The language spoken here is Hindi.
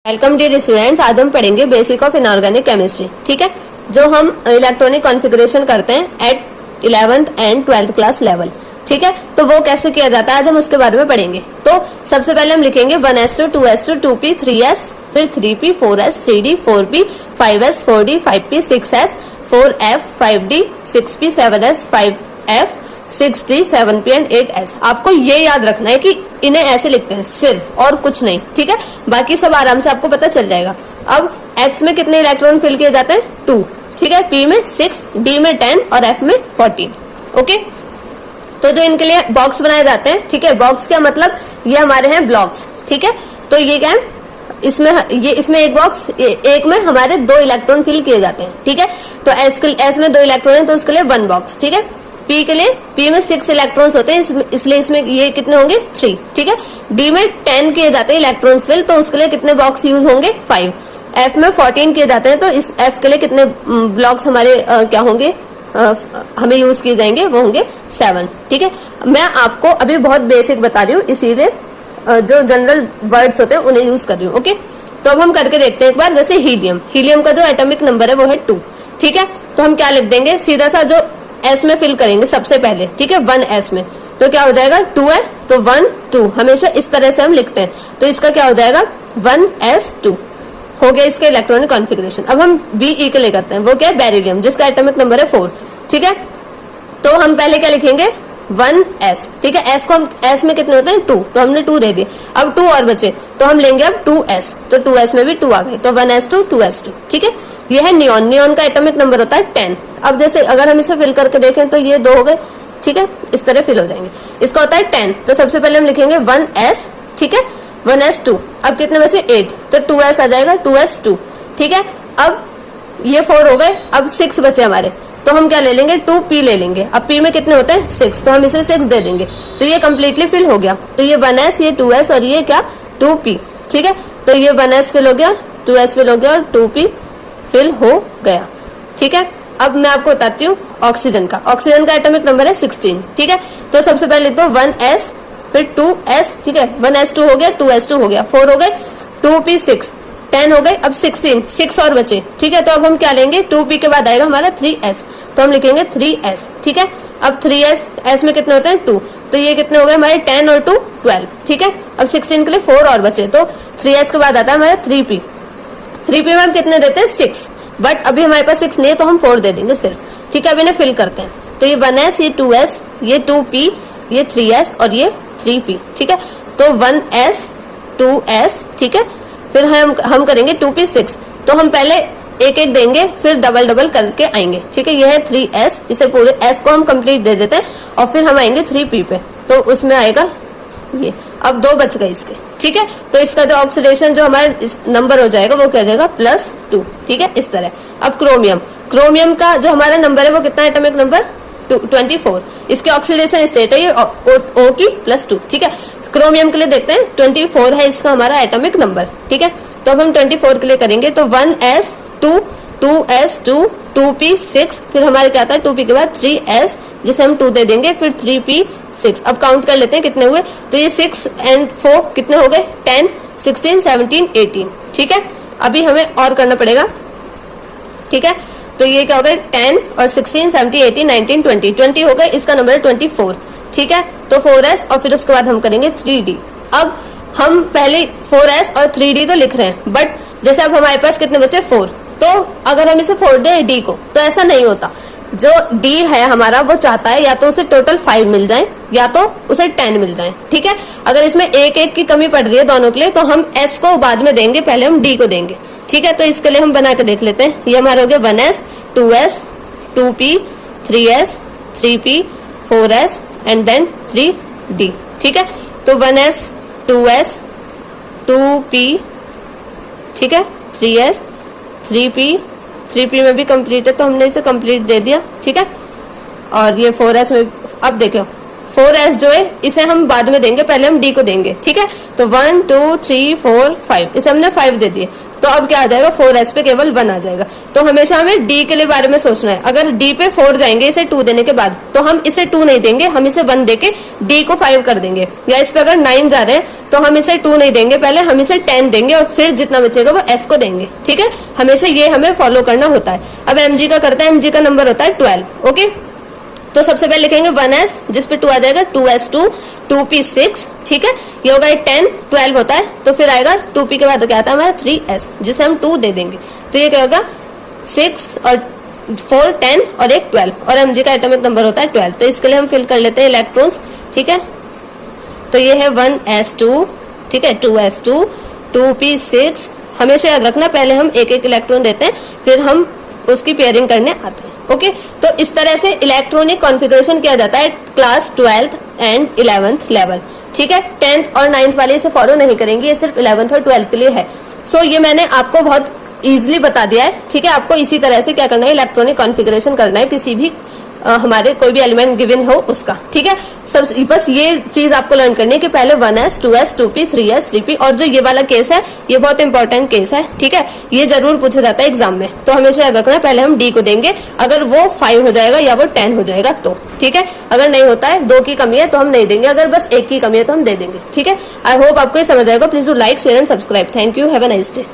वेलकम डियर स्टूडेंट्स, आज हम पढ़ेंगे बेसिक ऑफ इनऑर्गेनिक केमिस्ट्री। ठीक है, जो हम इलेक्ट्रॉनिक कॉन्फ़िगरेशन करते हैं eight 11th and 12th class level. ठीक है, तो वो कैसे किया जाता है आज हम उसके बारे में पढ़ेंगे। तो सबसे पहले हम लिखेंगे 1s2 2s2 2p 3s, फिर 3p 4s 3d 4p 5s 4d 5p 6s 4f 5d 6p 7s 5f 6d 7p and 8s। आपको ये याद रखना है कि इन्हें ऐसे लिखते हैं सिर्फ, और कुछ नहीं। ठीक है, बाकी सब आराम से आपको पता चल जाएगा। अब x में कितने इलेक्ट्रॉन फिल किए जाते हैं? 2। ठीक है, p में 6, d में 10 और f में 14। ओके, तो जो इनके लिए बॉक्स बनाए जाते हैं, ठीक है, बॉक्स का मतलब ये हमारे हैं ब्लॉक्स। ठीक है, तो ये क्या है, इसमें एक बॉक्स, एक में हमारे 2 इलेक्ट्रॉन फिल किए जाते हैं। ठीक है, तो s में 2 इलेक्ट्रॉन है तो उसके लिए 1 बॉक्स। ठीक है, P के लिए, P में 6 इलेक्ट्रॉन्स होते हैं इसलिए इसमें ये कितने होंगे? 3। ठीक है, D में 10 किए जाते हैं इलेक्ट्रॉन्स फिल तो उसके लिए कितने बॉक्स यूज होंगे? 5। F में 14 किए जाते हैं तो इस F के लिए कितने ब्लॉक्स हमारे क्या होंगे, हमें यूज किए जाएंगे? वो होंगे 7। ठीक है, मैं आपको अभी बहुत बेसिक बता रही हूँ इसीलिए जो जनरल वर्ड्स होते हैं उन्हें यूज कर रही हूँ। ओके, तो अब हम करके देखते हैं एक बार। जैसे हीलियम का जो एटॉमिक नंबर है वो है 2। ठीक है, तो हम क्या लिख देंगे? सीधा सा जो S में फिल करेंगे सबसे पहले। ठीक है, 1s में तो क्या हो जाएगा? 2 है तो 1 2, हमेशा इस तरह से हम लिखते हैं। तो इसका क्या हो जाएगा? 1s2 हो गया इसका इलेक्ट्रॉनिक कॉन्फ़िगरेशन। अब हम Be के लिए करते हैं, वो क्या है? बेरिलियम, जिसका एटॉमिक नंबर है 4। ठीक है, तो हम पहले क्या लिखेंगे? 1s। ठीक है, s को हम s में कितने होते हैं? 2, तो हमने 2 दे दिए। अब 2 और बचे तो हम लेंगे अब 2s, तो 2s में भी 2 आ गए तो 1s2 2s2। ठीक है, ये है नियॉन का एटॉमिक नंबर होता है 10। अब जैसे अगर हम इसे फिल करके देखें तो ये 2 हो गए। ठीक है, इस तरह फिल हो जाएंगे। इसका होता है 10, तो सबसे पहले हम लिखेंगे 1s। ठीक है, 1s2। अब कितने बचे? 8, तो 2s आ जाएगा 2s2। ठीक है, अब ये 4 हो गए, अब 6 बचे हमारे तो हम क्या ले लेंगे? 2p ले लेंगे। अब p में कितने होते हैं? 6, तो हम इसे 6 दे देंगे तो ये कंप्लीटली फिल हो गया। तो ये 1s, ये 2s और ये क्या? 2p। ठीक है, तो ये 1s फिल हो गया, 2s फिल हो गया और 2p फिल हो गया। ठीक है, अब मैं आपको बताती हूँ ऑक्सीजन का एटॉमिक नंबर है 16। ठीक है, तो सबसे पहले लिख दो 1s फिर 2s। ठीक है, 1s2 हो गया, 2s2 हो गया, 4 हो गए, 2p 6 10 हो गए, अब 16 6 और बचे। ठीक है, तो अब हम क्या लेंगे? 2p के बाद आएगा हमारा 3s, तो हम लिखेंगे 3s। ठीक है, अब 3s, s में कितने होते हैं? 2, तो ये कितने हो गए हमारे? 10 और 2 12। ठीक है, अब 16 के लिए 4 और बचे तो 3s के बाद आता है हमारा 3p। 3p में हम कितने देते हैं? 6, बट अभी हमारे पास 6 नहीं है तो हम 4 दे देंगे सिर्फ। ठीक है, अब इन्हें फिल करते हैं तो ये 1s, ये 2s, ये 2p, ये 3s और ये 3p। ठीक है, तो 1s 2s। ठीक है, फिर हम करेंगे 2p 6, तो हम पहले एक एक देंगे फिर डबल डबल करके आएंगे। ठीक है, ये है 3s, इसे पूरे s को हम कंप्लीट दे देते हैं और फिर हम आएंगे 3p पे तो उसमें आएगा ये। अब 2 बच गए इसके। ठीक है, तो इसका जो ऑक्सीडेशन जो हमारा नंबर हो जाएगा वो क्या हो जाएगा? +2। ठीक है, इस तरह। अब क्रोमियम का जो हमारा नंबर है वो कितना? Atomic number 24। इसके ऑक्सीडेशन स्टेट है ये O की +2। ठीक है, क्रोमियम के लिए देखते हैं 24 है इसका हमारा एटॉमिक नंबर। ठीक है, तो अब हम 24 के लिए करेंगे तो 1s2 2s2 2p 6, फिर हमारे क्या आता है? 2p के बाद 3s जिसे हम 2 दे देंगे, फिर 3p 6। अब काउंट कर लेते हैं कितने हुए, तो ये 6 एंड 4 कितने हो गए? 10 16 17 18। ठीक है, अभी हमें और करना पड़ेगा। ठीक है, तो ये क्या हो गए? 10 और 16 17 18 19 20 हो गए, इसका नंबर है 24। ठीक है, तो 4s और फिर उसके बाद हम करेंगे 3d। अब हम पहले 4s और 3d तो लिख रहे हैं, बट जैसे अब हमारे पास कितने बचे? 4, तो अगर हम इसे 4 दें d को तो ऐसा नहीं होता। जो d है हमारा वो चाहता है या तो उसे टोटल 5 मिल जाए या तो उसे 10 मिल जाए। ठीक है, अगर इसमें एक की कमी पड़ रही है दोनों के लिए तो हम s को बाद में देंगे, पहले हम d को देंगे। ठीक है, तो इसके लिए हम बना के देख लेते हैं। ये हमारा हो गया 1s 2s 2p 3s 3p 4s and then 3d। ठीक है, तो 1s 2s 2p, ठीक है, 3s 3p में भी कंप्लीट है तो हमने इसे कंप्लीट दे दिया। ठीक है, और ये 4s में अब देखो 4s जो है इसे हम बाद में देंगे, पहले हम d को देंगे, ठीक है। तो 1 2 3 4 5, इसे हमने 5 दे दिए, तो अब क्या आ जाएगा 4s पे केवल 1 आ जाएगा। तो हमेशा हमें d के लिए बारे में सोचना है। अगर d पे 4 जाएंगे इसे 2 देने के बाद, तो हम इसे 2 नहीं देंगे, हम इसे 1 देके d को 5 कर देंगे। या इस पे अगर 9 जा रहे हैं तो हम इसे 2 नहीं देंगे, पहले हम इसे 10 देंगे और फिर जितना बचेगा वो s को देंगे, ठीक है। हमेशा ये हमें फॉलो करना होता है। अब mg का करते हैं, mg का नंबर होता है 12, ओके। तो सबसे पहले लिखेंगे 1s जिस पे 2 आ जाएगा, 2s2 2p6, ठीक है। ये होगा 10 12 होता है, तो फिर आएगा 2p के बाद क्या आता है हमारा 3s जिसे हम 2 दे देंगे। तो ये क्या होगा 6 और 4 10 और एक 12, और mg का एटॉमिक नंबर होता है 12। तो इसके लिए हम फिल कर लेते हैं इलेक्ट्रॉन्स, ठीक है। तो ये है 1s2, ठीक है, 2s2 2p6। हमेशा याद रखना पहले हम एक एक इलेक्ट्रॉन देते हैं, फिर हम उसकी पेयरिंग करने आते हैं, ओके। तो इस तरह से इलेक्ट्रॉनिक कॉन्फ़िगरेशन किया जाता है class 12th and 11th level, ठीक है। 10th और 9th वाले इसे फॉलो नहीं करेंगे, ये सिर्फ 11th और 12th के लिए है। सो ये मैंने आपको बहुत इजीली बता दिया है, ठीक है। आपको इसी तरह से क्या करना है, इलेक्ट्रॉनिक कॉन्फ़िगरेशन करना है किसी भी हमारे कोई भी एलिमेंट गिवन हो उसका, ठीक है। सब बस ये चीज आपको लर्न करनी है कि पहले 1s 2s 2p 3s 3p, और जो ये वाला केस है ये बहुत इंपॉर्टेंट केस है, ठीक है। ये जरूर पूछा जाता है एग्जाम में, तो हमेशा याद रखना पहले हम d को देंगे, अगर वो 5 हो जाएगा या वो 10 हो जाएगा तो, ठीक है। अगर नहीं होता है, 2 की कमी है तो हम नहीं देंगे, अगर बस 1 की कमी है तो हम दे देंगे, ठीक है। आई होप आपको ये समझ आएगा। Please do like share and subscribe. Thank you, have a nice day.